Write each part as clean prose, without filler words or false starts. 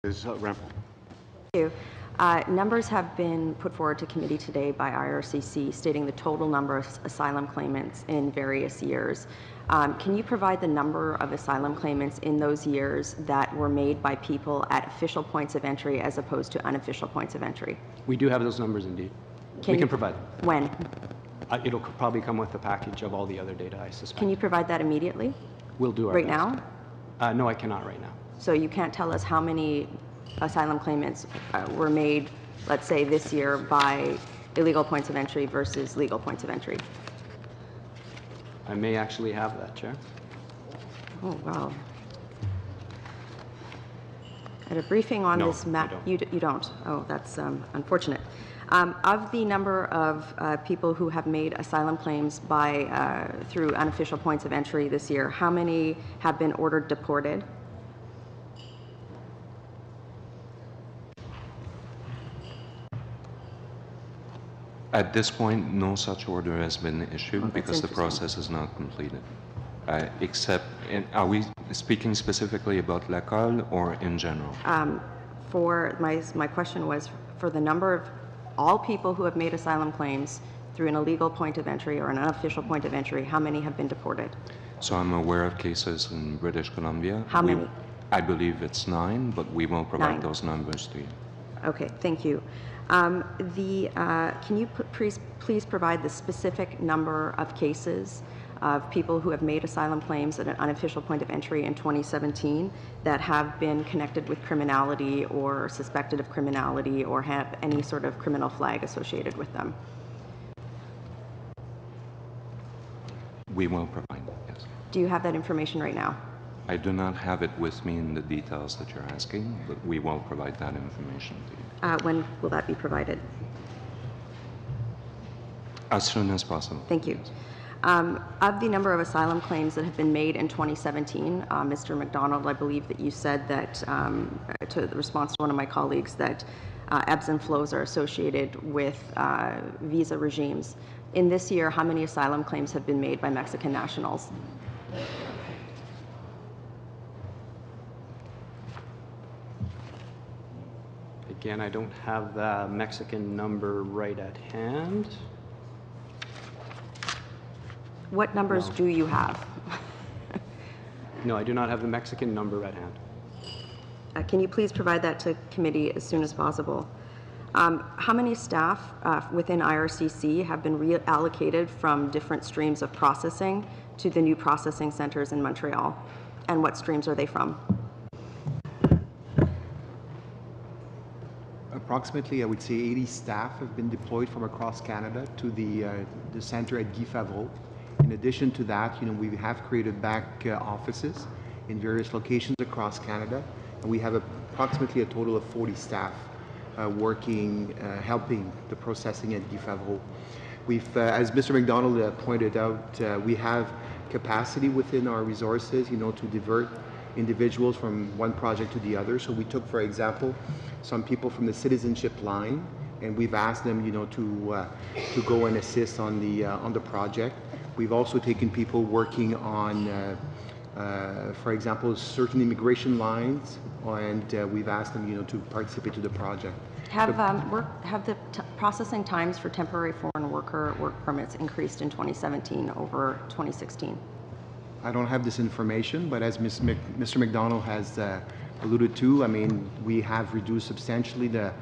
Ms. Rempel. Thank you. Numbers have been put forward to committee today by IRCC stating the total number of asylum claimants in various years. Can you provide the number of asylum claimants in those years that were made by people at official points of entry as opposed to unofficial points of entry? We do have those numbers indeed. We can provide them. When? It'll probably come with a package of all the other data, I suspect. Can you provide that immediately? We'll do our right best. now? No, I cannot right now. So you can't tell us how many asylum claimants were made, let's say, this year by illegal points of entry versus legal points of entry? I may actually have that, Chair. Oh, wow. At a briefing on No, this map, I don't. You don't? Oh, that's unfortunate. Of the number of people who have made asylum claims by through unofficial points of entry this year, how many have been ordered deported? At this point, no such order has been issued because the interesting. process is not completed. Are we speaking specifically about l'école or in general? For my question was for the number of all people who have made asylum claims through an illegal point of entry or an unofficial point of entry, how many have been deported? So I'm aware of cases in British Columbia. How many? I believe it's 9, but we will provide 9. those numbers to you. Okay, thank you. Can you please provide the specific number of cases of people who have made asylum claims at an unofficial point of entry in 2017 that have been connected with criminality or suspected of criminality or have any sort of criminal flag associated with them? We will provide that, yes. Do you have that information right now? I do not have it with me in the details that you're asking, but we will provide that information to you. When will that be provided? As soon as possible. Thank you. Of the number of asylum claims that have been made in 2017, Mr. McDonald, I believe that you said that, to the response to one of my colleagues, that ebbs and flows are associated with visa regimes. In this year, how many asylum claims have been made by Mexican nationals? Again, I don't have the Mexican number right at hand. What numbers do you have? No, I do not have the Mexican number at hand. Can you please provide that to committee as soon as possible? How many staff within IRCC have been reallocated from different streams of processing to the new processing centers in Montreal? And what streams are they from? Approximately, I would say 80 staff have been deployed from across Canada to the center at Guy Favreau. In addition to that, we have created back offices in various locations across Canada, and we have approximately a total of 40 staff working, helping the processing at Guy Favreau. We've, as Mr. McDonald pointed out, we have capacity within our resources, to divert individuals from one project to the other. So we took, for example, some people from the citizenship line, and we've asked them, to go and assist on the project. We've also taken people working on, for example, certain immigration lines, and we've asked them, to participate to the project. Have the processing times for temporary foreign worker work permits increased in 2017 over 2016? I don't have this information, but as Mr. McDonald has alluded to, we have reduced substantially the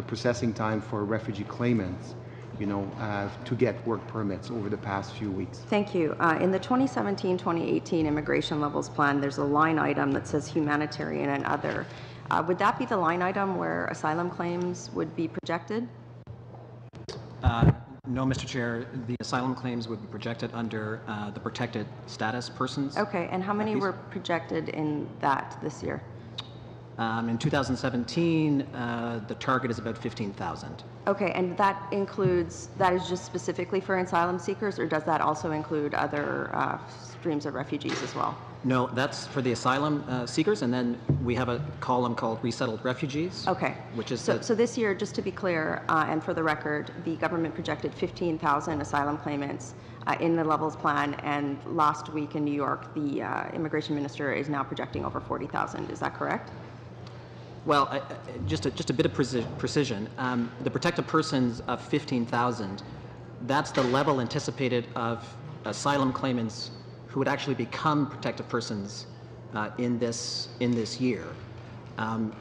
processing time for refugee claimants, to get work permits over the past few weeks. Thank you. In the 2017-2018 immigration levels plan, there's a line item that says humanitarian and other. Would that be the line item where asylum claims would be projected? No, Mr. Chair. The asylum claims would be projected under the protected status persons. Okay, and how many were projected in that this year? In 2017, the target is about 15,000. Okay, and that is just specifically for asylum seekers, or does that also include other streams of refugees as well? No, that's for the asylum seekers, and then we have a column called resettled refugees. Okay. Which is so this year, just to be clear, and for the record, the government projected 15,000 asylum claimants in the levels plan, and last week in New York, the immigration minister is now projecting over 40,000. Is that correct? Well, just a bit of precision. The protected persons of 15,000, that's the level anticipated of asylum claimants who would actually become protected persons in this year.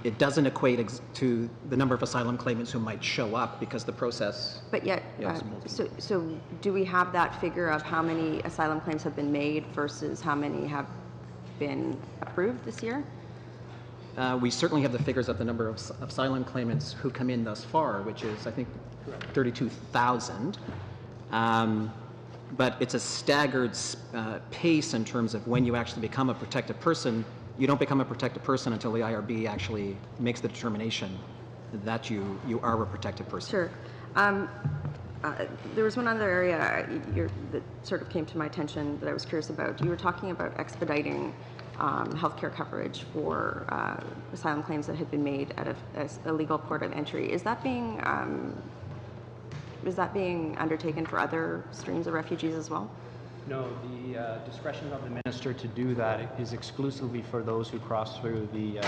It doesn't equate to the number of asylum claimants who might show up because the process. But yet, so do we have that figure of how many asylum claims have been made versus how many have been approved this year? We certainly have the figures of the number of asylum claimants who come in thus far, which is, I think, 32,000. But it's a staggered pace in terms of when you actually become a protected person. You don't become a protected person until the IRB actually makes the determination that you are a protected person. Sure. There was one other area that sort of came to my attention that I was curious about. You were talking about expediting healthcare coverage for asylum claims that had been made at a legal port of entry. Is that being undertaken for other streams of refugees as well? No, the discretion of the minister to do that is exclusively for those who cross through the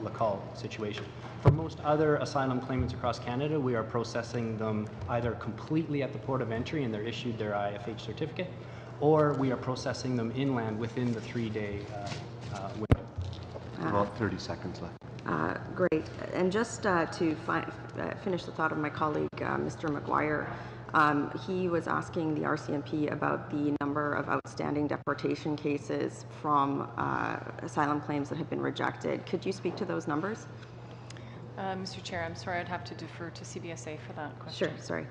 Lacal situation. For most other asylum claimants across Canada, we are processing them either completely at the port of entry and they're issued their IFH certificate, or we are processing them inland within the 3-day window. About 30 seconds left. Great. And just to finish the thought of my colleague, Mr. McGuire, he was asking the RCMP about the number of outstanding deportation cases from asylum claims that have been rejected. Could you speak to those numbers? Mr. Chair, I'm sorry, I'd have to defer to CBSA for that question. Sure, sorry.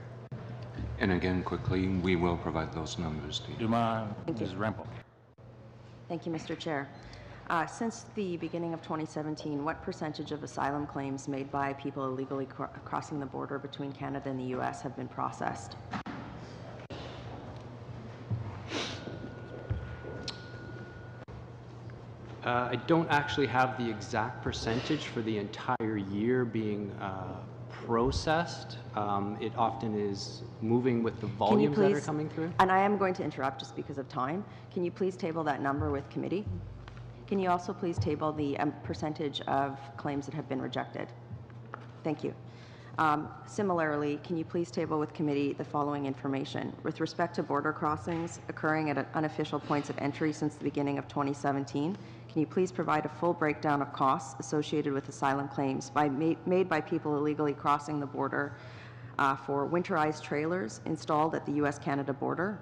And again, quickly, we will provide those numbers to you. Ms. Rempel. Thank you, Mr. Chair. Since the beginning of 2017, what percentage of asylum claims made by people illegally crossing the border between Canada and the U.S. have been processed? I don't actually have the exact percentage for the entire year being processed. It often is moving with the volumes that are coming through. And I am going to interrupt just because of time. Can you please table that number with committee? Can you also please table the percentage of claims that have been rejected? Thank you. Similarly, can you please table with committee the following information? With respect to border crossings occurring at unofficial points of entry since the beginning of 2017, can you please provide a full breakdown of costs associated with asylum claims made by people illegally crossing the border for winterized trailers installed at the U.S.-Canada border,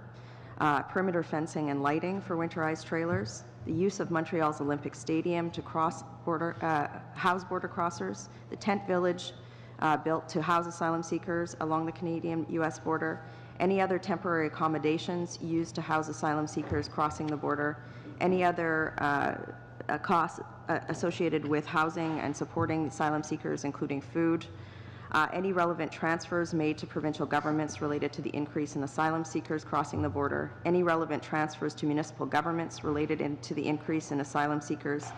perimeter fencing and lighting for winterized trailers, the use of Montreal's Olympic Stadium to house border crossers, the tent village built to house asylum seekers along the Canadian-U.S. border, any other temporary accommodations used to house asylum seekers crossing the border, any other costs associated with housing and supporting asylum seekers, including food, any relevant transfers made to provincial governments related to the increase in asylum seekers crossing the border, any relevant transfers to municipal governments related to the increase in asylum seekers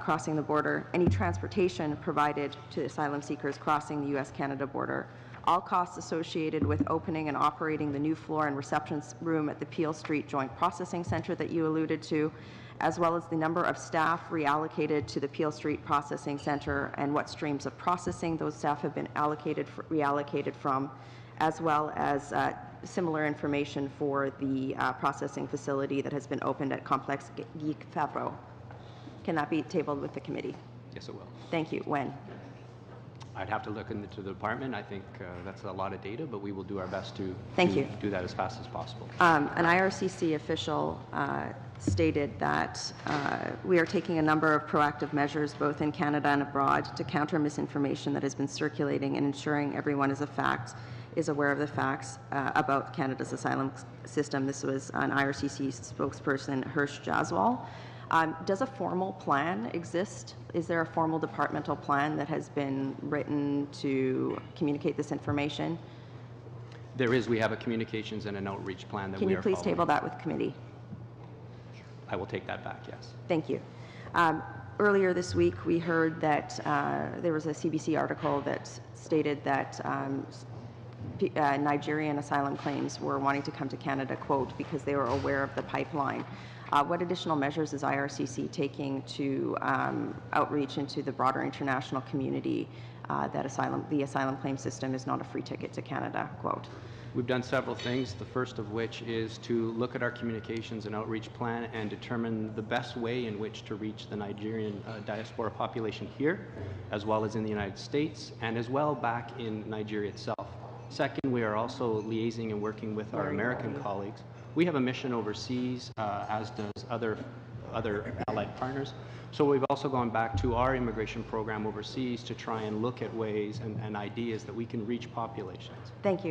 crossing the border, any transportation provided to asylum seekers crossing the U.S.-Canada border, all costs associated with opening and operating the new floor and reception room at the Peel Street Joint Processing Centre that you alluded to, as well as the number of staff reallocated to the Peel Street Processing Centre and what streams of processing those staff have been reallocated from, as well as similar information for the processing facility that has been opened at Complexe Guy Favreau. Can that be tabled with the committee? Yes, it will. Thank you. When? I'd have to look into the department. I think that's a lot of data, but we will do our best to do that as fast as possible. An IRCC official stated that we are taking a number of proactive measures both in Canada and abroad to counter misinformation that has been circulating and ensuring everyone is aware of the facts about Canada's asylum system. This was an IRCC spokesperson, Hirsch Jaswal. Does a formal plan exist? Is there a formal departmental plan that has been written to communicate this information? There is. We have a communications and an outreach plan that we are following. Can you please table that with committee? I will take that back, yes. Thank you. Earlier this week, we heard that there was a CBC article that stated that Nigerian asylum claims were wanting to come to Canada, quote, because they were aware of the pipeline. What additional measures is IRCC taking to outreach into the broader international community that the asylum claim system is not a free ticket to Canada, quote? We've done several things, the first of which is to look at our communications and outreach plan and determine the best way in which to reach the Nigerian diaspora population here, as well as in the United States, and as well back in Nigeria itself. Second, we are also liaising and working with our American colleagues. We have a mission overseas, as does other allied partners. So we've also gone back to our immigration program overseas to try and look at ways and ideas that we can reach populations. Thank you.